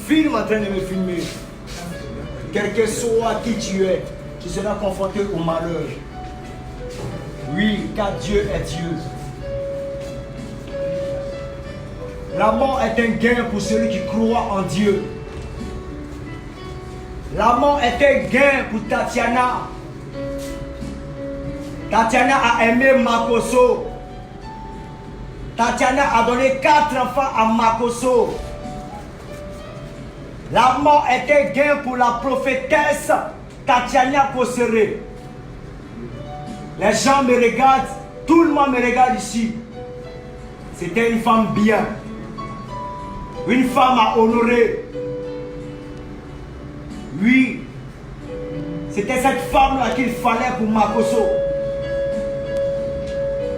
Film en train de me filmer. Quel que soit qui tu es, tu seras confronté au malheur. Oui, car Dieu est Dieu. La mort est un gain pour celui qui croit en Dieu. La mort est un gain pour Tatiana. Tatiana a aimé Makoso. Tatiana a donné 4 enfants à Makoso. La mort est un gain pour la prophétesse Tatiana Kosere. Les gens me regardent, tout le monde me regarde ici. C'était une femme bien. Une femme à honorer. Oui. C'était cette femme-là qu'il fallait pour Makoso.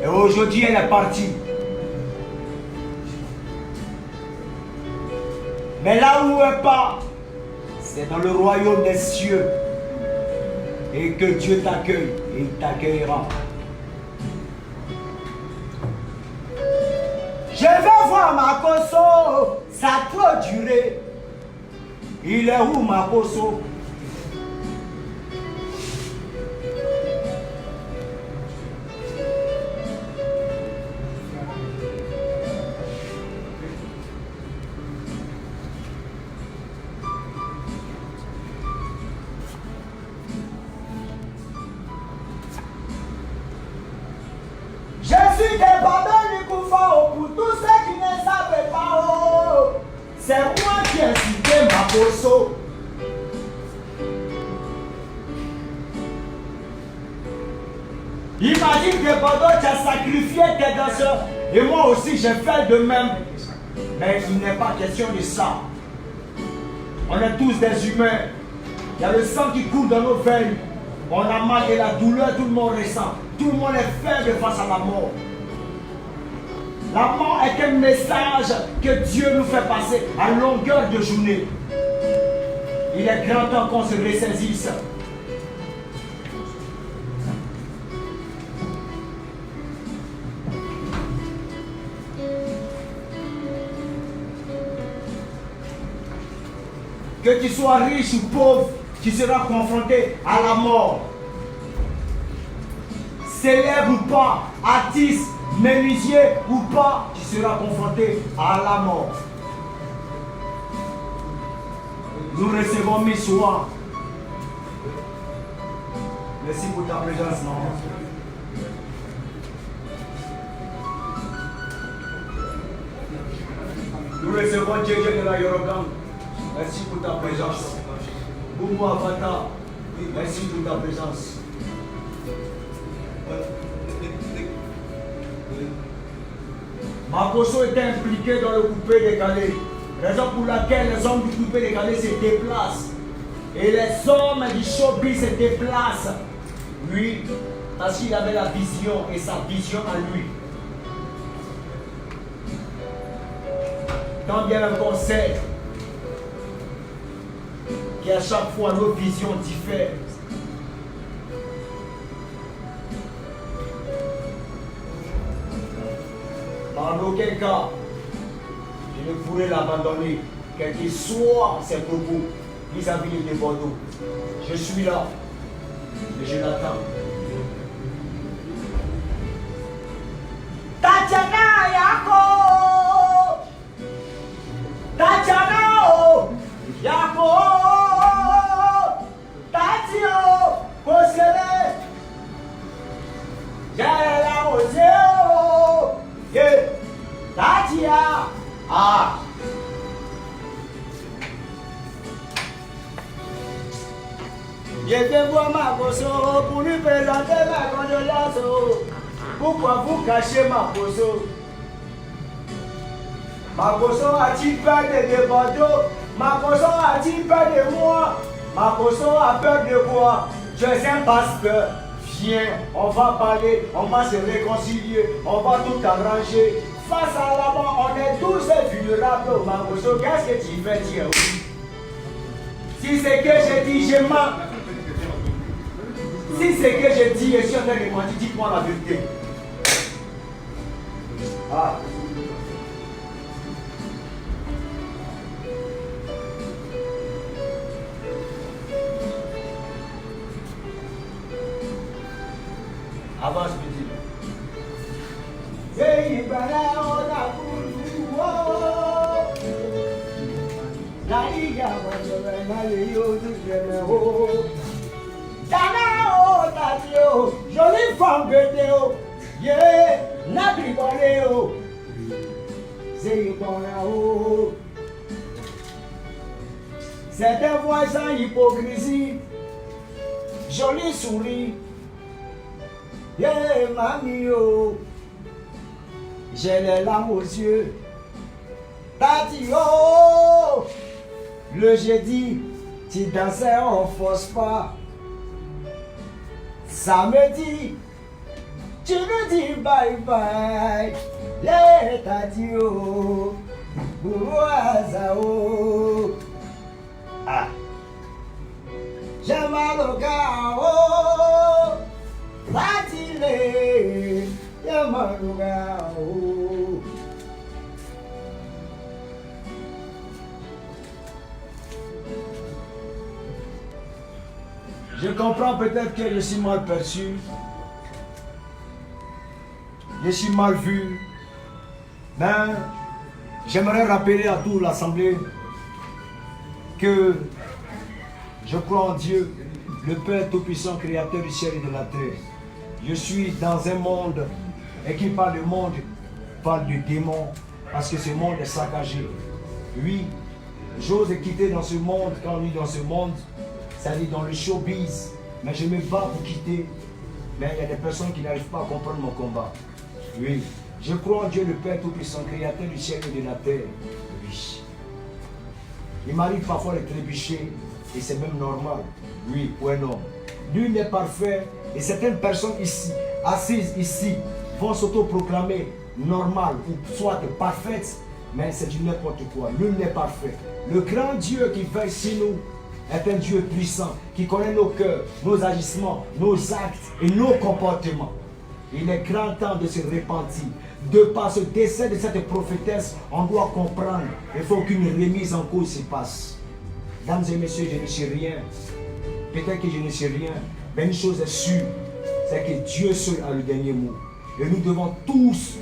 Et aujourd'hui, elle est partie. Mais là où elle part, c'est dans le royaume des cieux. Et que Dieu t'accueille, et il t'accueillera. Je vais voir Makoso, ça a trop duré. Il est où Makoso? Je suis débordé du Koufao pour tous ceux qui ne savent pas. Oh. C'est moi qui ai cité Makoso. Imagine que pendant tu as sacrifié tes danseurs et moi aussi j'ai fait de même. Mais il n'est pas question de ça. On est tous des humains. Il y a le sang qui coule dans nos veines. On a mal et la douleur, tout le monde ressent. Tout le monde est faible face à la mort. La mort est un message que Dieu nous fait passer à longueur de journée. Il est grand temps qu'on se ressaisisse. Que tu sois riche ou pauvre, tu seras confronté à la mort. Célèbre ou pas, artiste, menuisier ou pas, tu seras confronté à la mort. Nous recevons Missoua. Merci pour ta présence, maman. Nous recevons Djédjé de la Yorogan. Merci pour ta présence. Boumou Avata, merci pour ta présence. Makoso était impliqué dans le coupé-décalé. Raison pour laquelle les hommes du coupé-décalé se déplacent. Et les hommes du showbiz se déplacent. Lui, parce qu'il avait la vision et sa vision à lui. Tant bien même qu'on sait qu'à chaque fois nos visions diffèrent. En aucun cas, je ne pourrais l'abandonner, quel qu'il soit ses propos vis-à-vis de Bordeaux. Je suis là et je l'attends. Tatiana Yako! Tatiana Yako! Tatio Kosele! Jala Oseo! Tatia! Ah! Je vais voir Makoso pour lui présenter ma condoléance. Pourquoi vous cachez Makoso? Makoso a-t-il peur de Bordeaux? Makoso a-t-il peur de moi? Makoso a peur de quoi? Tu es un pasteur. Viens, on va parler, on va se réconcilier, on va tout arranger. Face à la mort, on est tous vulnérables. Makoso, qu'est-ce que tu fais, dire oui? Si c'est que je dis, je mens. Si c'est que je dis, je suis en train de mentir, dis-moi la vérité. Ah. Avance, petit. Jolie femme de Théo, yeah, n'a rigolé, oh, c'est bon là-haut. Certains voisins hypocrisie, joli souris, yeah, mamie, oh, j'ai les larmes aux yeux. Tati, oh, le jeudi, tu dansais, on force pas. Samedi, tu nous dis bye bye. Les tati, oh, oh. Ah, j'ai mal au gars, oh, tati, j'ai mal au gars, oh. Je comprends peut-être que je suis mal perçu, je suis mal vu, mais j'aimerais rappeler à toute l'Assemblée que je crois en Dieu, le Père Tout-Puissant, Créateur du ciel et de la terre. Je suis dans un monde, et qui parle de monde, parle de démon, parce que ce monde est saccagé. Oui, j'ose quitter dans ce monde, quand on est dans ce monde, c'est-à-dire dans le showbiz, mais je me bats pour quitter. Mais il y a des personnes qui n'arrivent pas à comprendre mon combat. Oui, je crois en Dieu, le Père Tout-Puissant, Créateur du ciel et de la terre. Oui. Il m'arrive parfois de trébucher, et c'est même normal. Oui, ou un homme. Nul n'est parfait, et certaines personnes ici, assises ici, vont s'auto-proclamer normales, ou soit parfaites, mais c'est du n'importe quoi. Nul n'est parfait. Le grand Dieu qui veille sur nous est un Dieu puissant, qui connaît nos cœurs, nos agissements, nos actes et nos comportements. Il est grand temps de se repentir. De par ce décès de cette prophétesse, on doit comprendre. Il faut qu'une remise en cause se passe. Mesdames et messieurs, je ne sais rien. Peut-être que je ne sais rien. Mais une chose est sûre, c'est que Dieu seul a le dernier mot. Et nous devons tous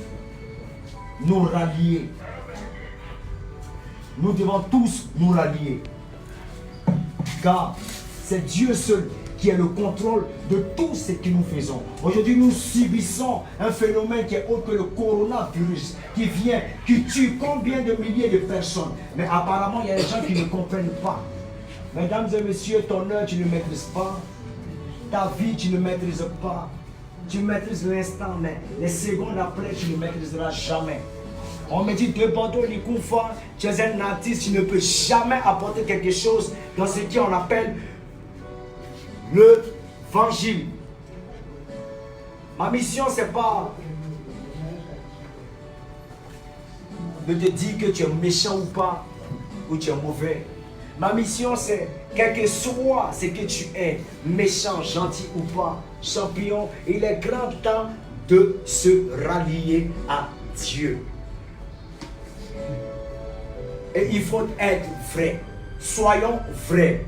nous rallier. Nous devons tous nous rallier. Car c'est Dieu seul qui a le contrôle de tout ce que nous faisons. Aujourd'hui, nous subissons un phénomène qui est autre que le coronavirus, qui vient, qui tue combien de milliers de personnes. Mais apparemment, il y a des gens qui ne comprennent pas. Mesdames et messieurs, ton heure, tu ne maîtrises pas. Ta vie, tu ne maîtrises pas. Tu maîtrises l'instant, mais les secondes après, tu ne maîtriseras jamais. On me dit, de Bordeaux, Likoufa, tu es un artiste, tu ne peux jamais apporter quelque chose dans ce qu'on appelle l'évangile. Ma mission, ce n'est pas de te dire que tu es méchant ou pas, ou tu es mauvais. Ma mission, c'est, quel que soit ce que tu es, méchant, gentil ou pas, champion, il est grand temps de se rallier à Dieu. Et il faut être vrai. Soyons vrais.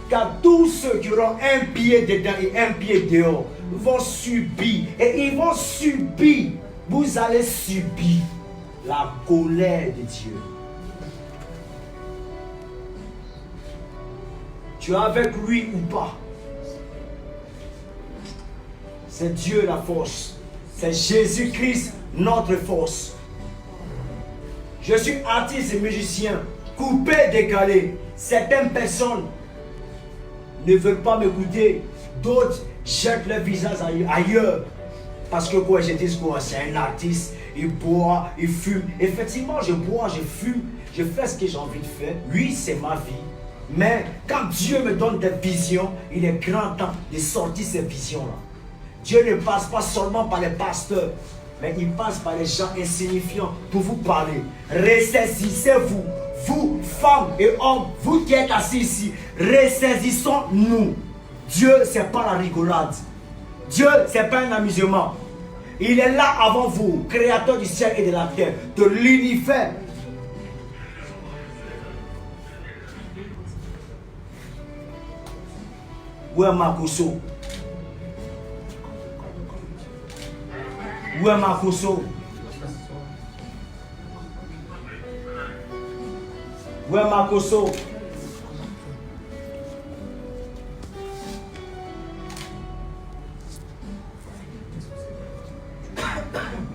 Car tous ceux qui auront un pied dedans et un pied dehors vont subir. Et ils vont subir. Vous allez subir la colère de Dieu. Tu es avec lui ou pas? C'est Dieu la force. C'est Jésus-Christ notre force. Je suis artiste et musicien, coupé, décalé. Certaines personnes ne veulent pas m'écouter. D'autres jettent leur visage ailleurs. Parce que quoi, je dis quoi, c'est un artiste, il boit, il fume. Effectivement, je bois, je fume, je fais ce que j'ai envie de faire. Oui, c'est ma vie. Mais quand Dieu me donne des visions, il est grand temps de sortir ces visions-là. Dieu ne passe pas seulement par les pasteurs, mais il passe par les gens insignifiants pour vous parler. Ressaisissez-vous, vous, femmes et hommes, vous qui êtes assis ici, ressaisissons-nous. Dieu, ce n'est pas la rigolade. Dieu, ce n'est pas un amusement. Il est là avant vous, créateur du ciel et de la terre, de l'univers. Où est Makoso? Où est Makoso? Où est Makoso?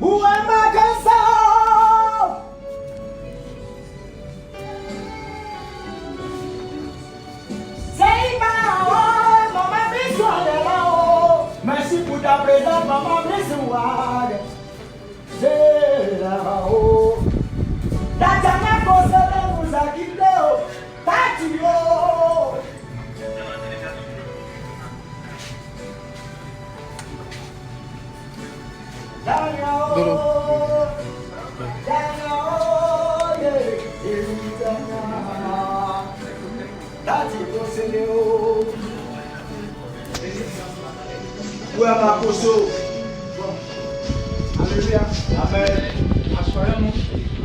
Où est Makoso? Merci pour ta présence, maman, Missouad. C'est là-haut. La dernière chose nous a quitté. Tatio. Où est Makoso? Alléluia. Amen.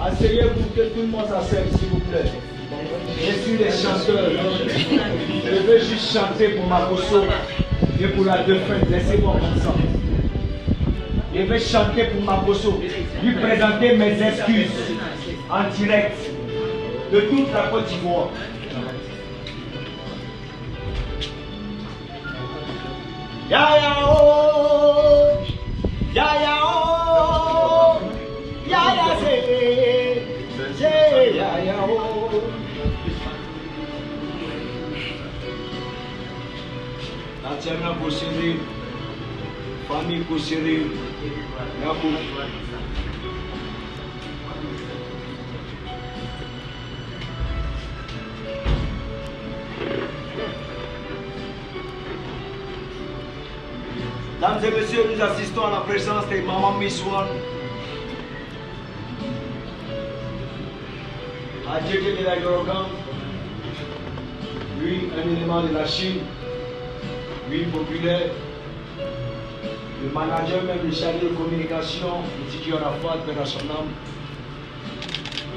Asseyez-vous que tout le monde s'asseye, s'il vous plaît. Je suis les chanteurs. Je veux juste chanter pour Makoso et pour la défunte. Laissez-moi comme ça. Je vais chanter pour Makoso, lui présenter mes excuses en direct de toute la Côte d'Ivoire. Ya ya oh, ya ya oh, ya ya c'est, ya ya oh. Tatiana Kosiri, famille Kosiri, Yako. Mesdames et messieurs, nous assistons à la présence de Maman Missouad. Adjecté de la Yorogan, lui, un élément de la Chine, lui, populaire, le manager même de chargé de communication, l'étudiant à la fois international.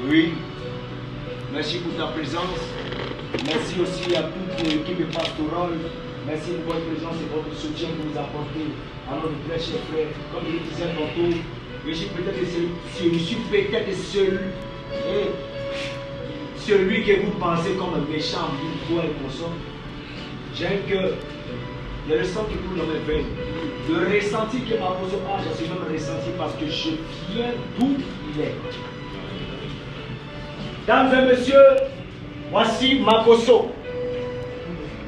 Oui, merci pour ta présence. Merci aussi à toute l'équipe pastorale. Merci de votre présence et votre soutien que vous apportez à notre très cher frère. Comme je le disais tantôt, je suis peut-être celui que vous pensez comme un méchant, une foi et consort. J'aime que il y a le sang qui coule dans mes veines. Le ressenti que Makoso a, je suis même ressenti parce que je viens d'où il est. Mesdames et messieurs, voici Makoso.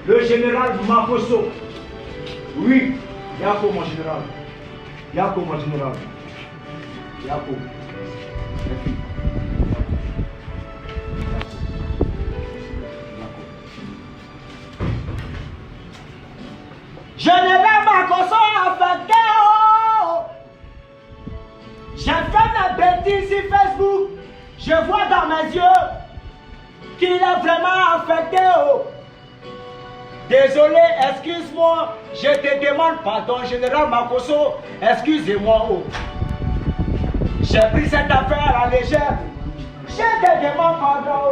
Le général Makoso. Oui, Yako mon général. Yako mon général. Yako. Général Makoso affecté. J'ai fait mes bêtises sur Facebook. Je vois dans mes yeux qu'il est vraiment affecté. Désolé, excuse-moi, je te demande pardon, général Makoso, excusez-moi. J'ai pris cette affaire à la légère. Je te demande pardon,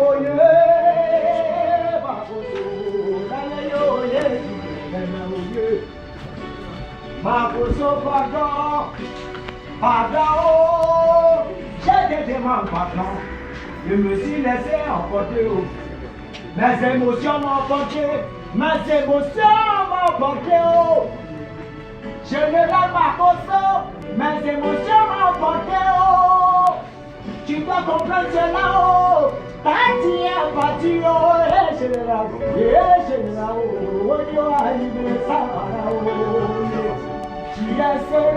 Makoso, pardon, pardon, je te demande pardon. Je me suis laissé emporter. Mes émotions m'ont emporté. Mes émotions m'ont porté haut. Général Makoso, mes émotions m'ont porté haut. Tu dois comprendre cela, oh. Parti, général, général, oh, tu es seul,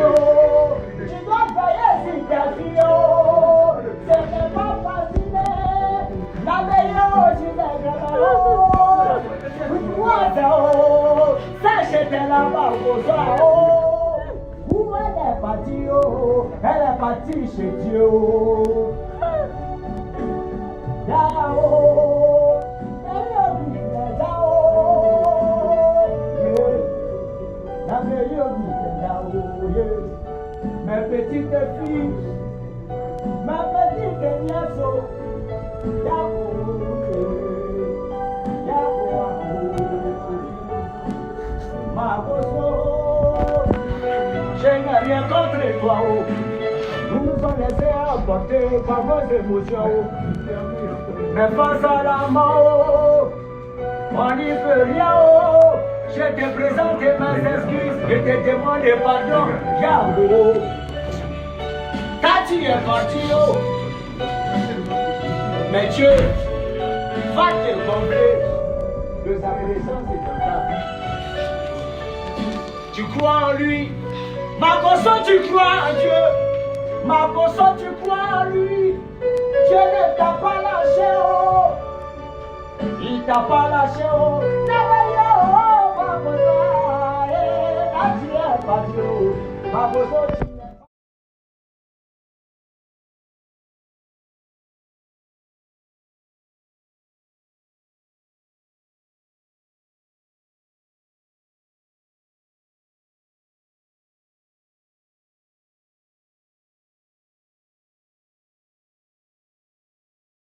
tu dois veiller sur ta vie, oh. Ce n'est pas facile, la meilleure, tu es c'était là-bas au où elle est partie, elle est partie chez Dieu. Mes petites filles, ma petite nièce, Makoso, je n'ai rien contre toi. Nous nous sommes laissés emporter par vos émotions. Mais face à la mort, on n'y peut rien. Je te présente mes excuses et te demande pardon. Yahoo, quand tu es parti, mais Dieu va te combler de sa présence et de ta vie. Tu crois en lui. Ma conscience, tu crois en Dieu. Ma conscience, tu crois en lui. Dieu ne t'a pas lâché. Il t'a pas lâché. Ma conscience, tu es parti. Ma conscience,